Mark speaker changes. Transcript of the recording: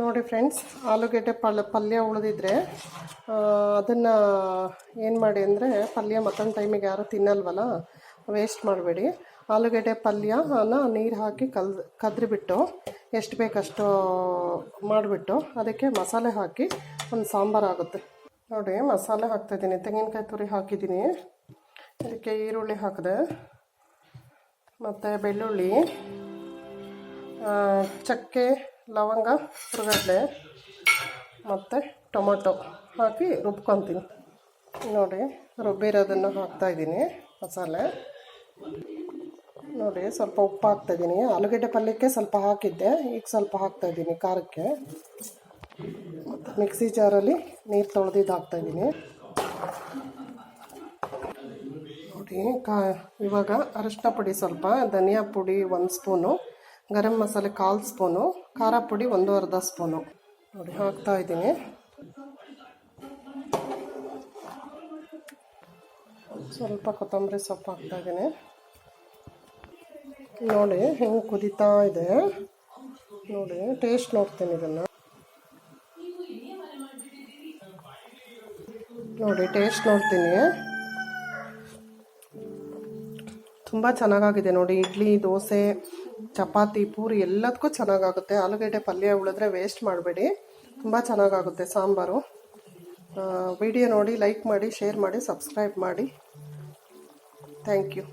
Speaker 1: ನೋಡಿ ಫ್ರೆಂಡ್ಸ್, ಆಲೂಗೆಡ್ಡೆ ಪಲ್ಯ ಉಳಿದಿದ್ರೆ ಅದನ್ನು ಏನು ಮಾಡಿ ಅಂದರೆ, ಪಲ್ಯ ಮತ್ತೊಂದು ಟೈಮಿಗೆ ಯಾರು ತಿನ್ನಲ್ವಲ್ಲ, ವೇಸ್ಟ್ ಮಾಡಬೇಡಿ. ಆಲೂಗೆಡ್ಡೆ ಪಲ್ಯನ ನೀರು ಹಾಕಿ ಕದ್ರಿಬಿಟ್ಟು ಎಷ್ಟು ಬೇಕಷ್ಟು ಮಾಡಿಬಿಟ್ಟು ಅದಕ್ಕೆ ಮಸಾಲೆ ಹಾಕಿ ಒಂದು ಸಾಂಬಾರು ಆಗುತ್ತೆ. ನೋಡಿ, ಮಸಾಲೆ ಹಾಕ್ತಾಯಿದ್ದೀನಿ. ತೆಂಗಿನಕಾಯಿ ತುರಿ ಹಾಕಿದ್ದೀನಿ. ಇದಕ್ಕೆ ಈರುಳ್ಳಿ ಹಾಕಿದೆ, ಮತ್ತು ಬೆಳ್ಳುಳ್ಳಿ, ಚಕ್ಕೆ, ಲವಂಗ, ಹುರ್ಗಡ್ಲೆ ಮತ್ತು ಟೊಮೊಟೊ ಹಾಕಿ ರುಬ್ಕೊತೀನಿ. ನೋಡಿ, ರುಬ್ಬಿರೋದನ್ನು ಹಾಕ್ತಾಯಿದ್ದೀನಿ ಮಸಾಲೆ. ನೋಡಿ, ಸ್ವಲ್ಪ ಉಪ್ಪು ಹಾಕ್ತಾಯಿದ್ದೀನಿ. ಆಲೂಗೆಡ್ಡೆ ಪಲ್ಯಕ್ಕೆ ಸ್ವಲ್ಪ ಹಾಕಿದ್ದೆ, ಈಗ ಸ್ವಲ್ಪ ಹಾಕ್ತಾಯಿದ್ದೀನಿ ಖಾರಕ್ಕೆ. ಮತ್ತು ಮಿಕ್ಸಿ ಜಾರಲ್ಲಿ ನೀರು ತೊಳೆದಿದ್ದು ಹಾಕ್ತಾಯಿದ್ದೀನಿ. ನೋಡಿ, ಇವಾಗ ಅರಿಶಿನ ಪುಡಿ ಸ್ವಲ್ಪ, ಧನಿಯಾ ಪುಡಿ 1 ಸ್ಪೂನು, ಗರಂ ಮಸಾಲೆ 1/4 ಸ್ಪೂನು, ಖಾರ ಪುಡಿ 1/2 ಸ್ಪೂನು ನೋಡಿ ಹಾಕ್ತಾಯಿದ್ದೀನಿ. ಸ್ವಲ್ಪ ಕೊತ್ತಂಬರಿ ಸೊಪ್ಪು ಹಾಕ್ತಾಯಿದ್ದೀನಿ. ನೋಡಿ ಹೆಂಗೆ ಕುದೀತಾ ಇದೆ. ನೋಡಿ, ಟೇಸ್ಟ್ ನೋಡ್ತೀನಿ ಇದನ್ನು. ನೋಡಿ, ಟೇಸ್ಟ್ ನೋಡ್ತೀನಿ. ತುಂಬ ಚೆನ್ನಾಗಾಗಿದೆ ನೋಡಿ. ಇಡ್ಲಿ, ದೋಸೆ, ಚಪಾತಿ, ಪೂರಿ ಎಲ್ಲದಕ್ಕೂ ಚೆನ್ನಾಗಾಗುತ್ತೆ. ಆಲೂಗೆಡ್ಡೆ ಪಲ್ಯ ಉಳಿದ್ರೆ ವೇಸ್ಟ್ ಮಾಡಬೇಡಿ, ತುಂಬ ಚೆನ್ನಾಗಾಗುತ್ತೆ ಸಾಂಬಾರು. ವಿಡಿಯೋ ನೋಡಿ ಲೈಕ್ ಮಾಡಿ, ಶೇರ್ ಮಾಡಿ, ಸಬ್ಸ್ಕ್ರೈಬ್ ಮಾಡಿ. Thank you.